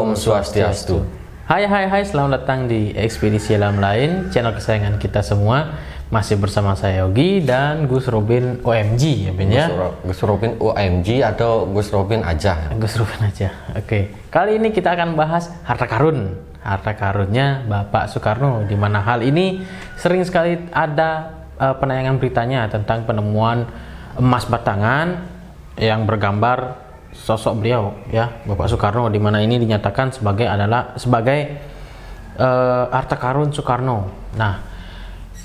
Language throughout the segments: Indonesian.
Om Swastiastu. Hai, selamat datang di Ekspedisi Alam Lain, channel kesayangan kita semua. Masih bersama saya Yogi dan Gus Robin OMG ya Ben ya. Gus Robin OMG atau Gus Robin aja? Gus Robin aja. Oke. Kali ini kita akan bahas harta karun. Harta karunnya Bapak Soekarno, di mana hal ini sering sekali ada penayangan beritanya tentang penemuan emas batangan yang bergambar sosok beliau ya, Bapak Soekarno, di mana ini dinyatakan sebagai harta karun Soekarno. Nah,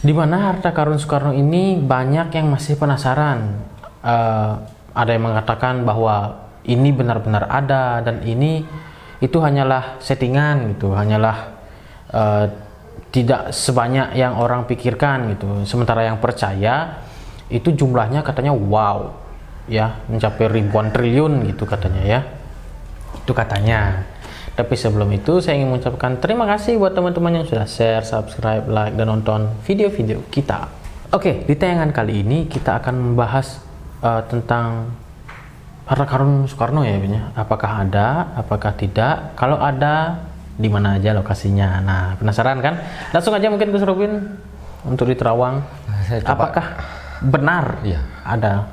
di mana harta karun Soekarno ini banyak yang masih penasaran. Ada yang mengatakan bahwa ini benar-benar ada dan itu hanyalah settingan gitu, hanyalah tidak sebanyak yang orang pikirkan gitu. Sementara yang percaya itu jumlahnya katanya wow ya, mencapai ribuan triliun gitu katanya ya, itu katanya. Tapi sebelum itu saya ingin mengucapkan terima kasih buat teman-teman yang sudah share, subscribe, like, dan nonton video-video kita. Oke, di tayangan kali ini kita akan membahas tentang harta karun Soekarno ya, apakah ada, apakah tidak, kalau ada di mana aja lokasinya. Nah, penasaran kan? Langsung aja mungkin Gus Robin untuk di Terawang, apakah benar ya ada?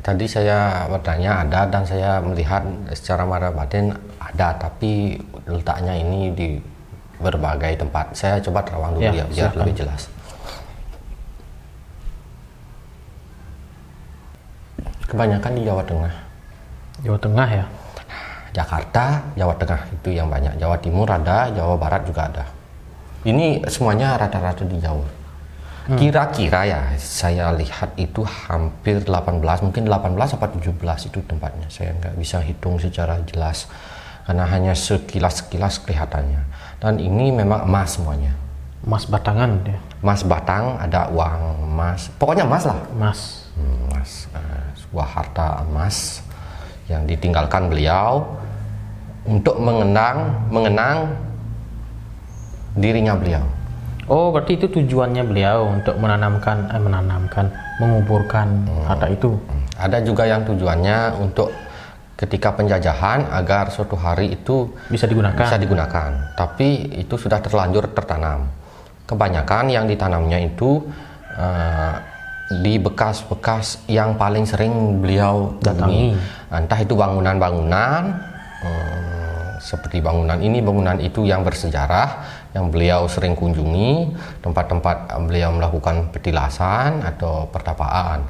Tadi saya bertanya ada, dan saya melihat secara mata batin ada, tapi letaknya ini di berbagai tempat. Saya coba terawang dulu ya, biar lebih jelas. Kebanyakan di Jawa Tengah. Jawa Tengah ya? Jakarta, Jawa Tengah itu yang banyak. Jawa Timur ada, Jawa Barat juga ada. Ini semuanya rata-rata di Jawa. Kira-kira ya, saya lihat itu hampir 18, mungkin 18 atau 17 itu tempatnya. Saya nggak bisa hitung secara jelas karena hanya sekilas-sekilas kelihatannya. Dan ini memang emas semuanya. Emas batangan ya? Emas batang, ada uang emas, pokoknya emas lah. Emas. Sebuah harta emas yang ditinggalkan beliau untuk mengenang dirinya beliau. Oh, berarti itu tujuannya beliau untuk menguburkan harta itu. Ada juga yang tujuannya untuk ketika penjajahan agar suatu hari itu bisa digunakan. Tapi itu sudah terlanjur tertanam. Kebanyakan yang ditanamnya itu di bekas-bekas yang paling sering beliau datangi. Entah itu bangunan-bangunan seperti bangunan itu yang bersejarah, yang beliau sering kunjungi, tempat-tempat beliau melakukan petilasan atau pertapaan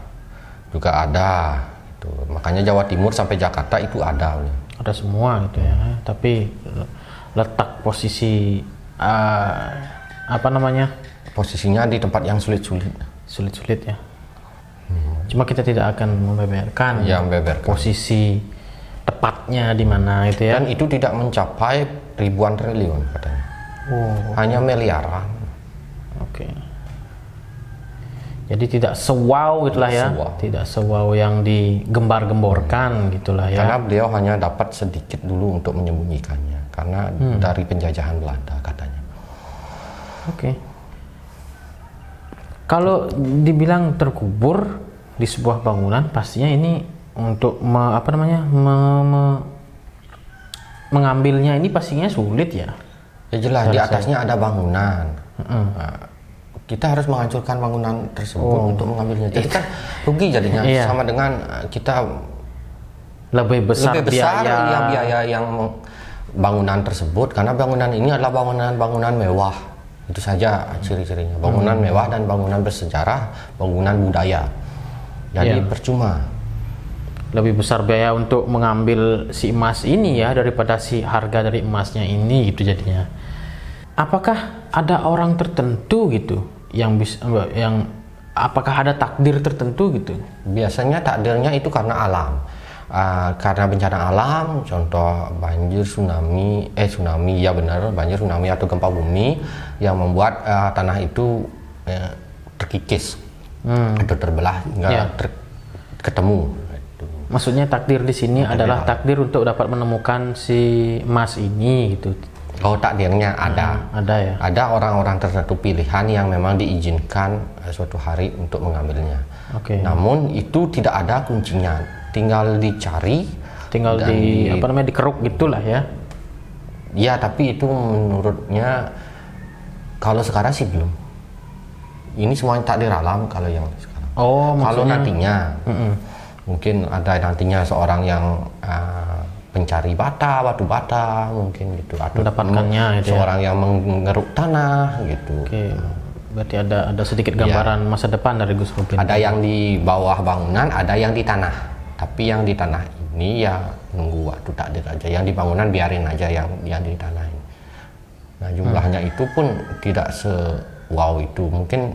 juga ada itu. Makanya Jawa Timur sampai Jakarta itu ada semua gitu ya. Tapi letak posisi posisinya di tempat yang sulit ya. Cuma kita tidak akan membeberkan posisi tepatnya di mana itu ya. Dan itu tidak mencapai ribuan triliun katanya. Hanya miliaran. Oke. Jadi tidak sewow gitulah ya. Tidak sewow yang digembar-gemborkan gitulah ya. Karena beliau hanya dapat sedikit dulu untuk menyembunyikannya karena dari penjajahan Belanda katanya. Oke. Kalau dibilang terkubur di sebuah bangunan, pastinya ini untuk mengambilnya ini pastinya sulit ya. Ya jelas, di atasnya ada bangunan. Kita harus menghancurkan bangunan tersebut untuk mengambilnya. Jadi kan rugi jadinya, sama dengan kita lebih besar biaya yang bangunan tersebut, karena bangunan ini adalah bangunan mewah. Itu saja ciri-cirinya. Bangunan mewah dan bangunan bersejarah, bangunan budaya. Jadi percuma. Lebih besar biaya untuk mengambil si emas ini ya daripada si harga dari emasnya ini gitu jadinya. Apakah ada orang tertentu gitu yang apakah ada takdir tertentu gitu? Biasanya takdirnya itu karena alam. Karena bencana alam, contoh banjir, tsunami ya benar, banjir, tsunami atau gempa bumi yang membuat tanah itu terkikis atau terbelah hingga ketemu. Maksudnya takdir di sini adalah takdir untuk dapat menemukan si emas ini gitu. Oh, takdirnya ada. Ada ya. Ada orang-orang tertentu pilihan yang memang diizinkan suatu hari untuk mengambilnya. Namun itu tidak ada kuncinya. Tinggal dicari, dikeruk gitulah ya. Ya, tapi itu menurutnya kalau sekarang sih belum. Ini semuanya takdir alam kalau yang sekarang. Oh, Kalau maksudnya nantinya, mungkin ada nantinya seorang yang pencari batu bata mungkin gitu, atau mendapatkannya gitu ya. seorang yang mengeruk tanah gitu. Oke, berarti ada sedikit gambaran masa depan dari Gus Robin. Ada yang di bawah bangunan, ada yang di tanah. Tapi yang di tanah ini ya nunggu waktu takdir aja. Yang di bangunan biarin aja yang di tanah ini. Nah, jumlahnya itu pun tidak wow itu. Mungkin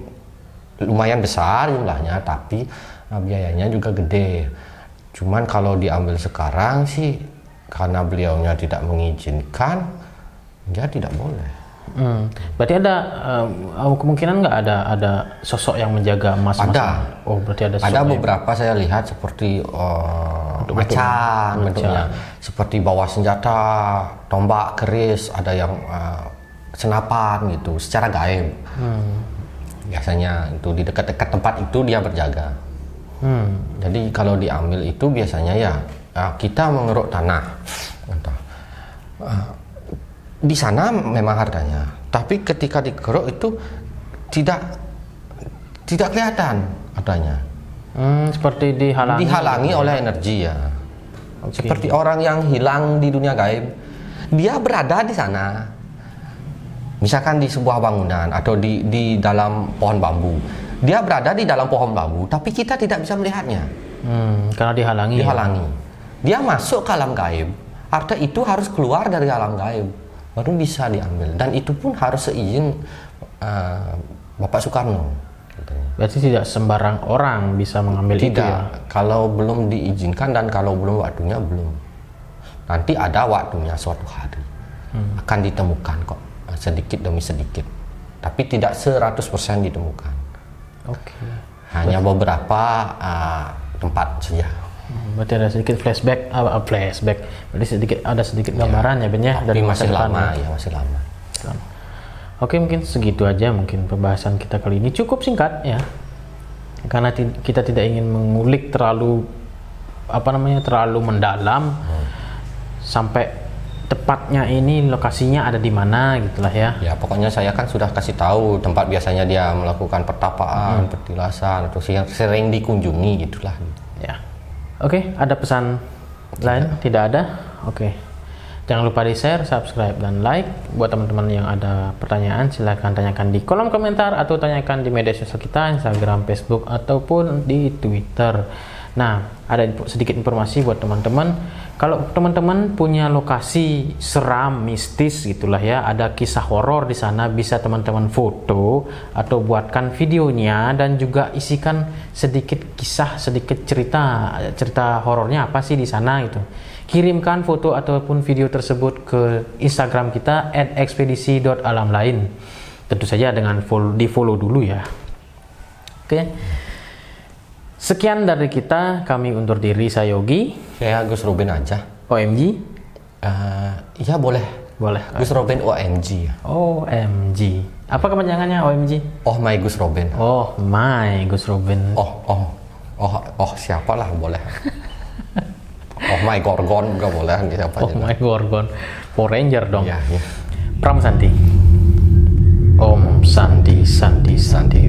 lumayan besar jumlahnya, tapi biayanya juga gede. Cuman kalau diambil sekarang sih, karena beliaunya tidak mengizinkan, ya tidak boleh. Berarti ada kemungkinan nggak ada sosok yang menjaga emas? Ada. Oh, berarti ada. Ada beberapa saya lihat seperti macan bentuknya, seperti bawa senjata, tombak, keris, ada yang senapan gitu, secara gaib. Biasanya itu di dekat-dekat tempat itu dia berjaga. Jadi kalau diambil itu biasanya ya kita mengeruk tanah. Di sana memang harganya, tapi ketika dikeruk itu tidak kelihatan adanya. Seperti dihalangi oleh energi ya. Seperti orang yang hilang di dunia gaib, dia berada di sana. Misalkan di sebuah bangunan atau di dalam pohon bambu, dia berada di dalam pohon bambu, tapi kita tidak bisa melihatnya. Karena dihalangi. Dia masuk ke alam gaib, artinya itu harus keluar dari alam gaib, baru bisa diambil. Dan itu pun harus seizin Bapak Soekarno. Berarti tidak sembarang orang bisa mengambil itu ya? Kalau belum diizinkan dan kalau belum waktunya belum. Nanti ada waktunya suatu hari. Akan ditemukan kok, sedikit demi sedikit. Tapi tidak 100% ditemukan. Oke. Hanya beberapa tempat saja. Berarti ada sedikit flashback. Berarti ada sedikit gambaran ya Ben ya, dari masa depan. Masih lama. Oke, mungkin segitu aja mungkin pembahasan kita kali ini, cukup singkat ya, karena kita tidak ingin mengulik terlalu mendalam sampai tepatnya ini lokasinya ada di mana gitulah ya. Ya pokoknya saya kan sudah kasih tahu tempat biasanya dia melakukan pertapaan, petilasan, atau yang sering dikunjungi gitulah. Ya. Oke, ada pesan lain? Tidak ada? Oke. Jangan lupa di share, subscribe, dan like. Buat teman-teman yang ada pertanyaan, silahkan tanyakan di kolom komentar atau tanyakan di media sosial kita, Instagram, Facebook, ataupun di Twitter. Nah, ada sedikit informasi buat teman-teman. Kalau teman-teman punya lokasi seram, mistis gitulah ya, ada kisah horor di sana, bisa teman-teman foto atau buatkan videonya dan juga isikan sedikit kisah, sedikit cerita horornya apa sih di sana gitu. Kirimkan foto ataupun video tersebut ke Instagram kita @ekspedisi.alamlain. Tentu saja dengan di-follow dulu ya. Oke. Sekian dari kita, kami undur diri. Saya Yogi. Saya Gus Robin aja. OMG? Iya boleh. Boleh. Gus Robin OMG. OMG. Apa kepanjangannya OMG? Oh my Gus Robin. Oh my Gus Robin. Oh siapalah boleh. Oh my Gorgon juga boleh. Siapa Oh my Gorgon. Power Ranger dong. Iya. Pram Santi. Om Santi Santi Santi.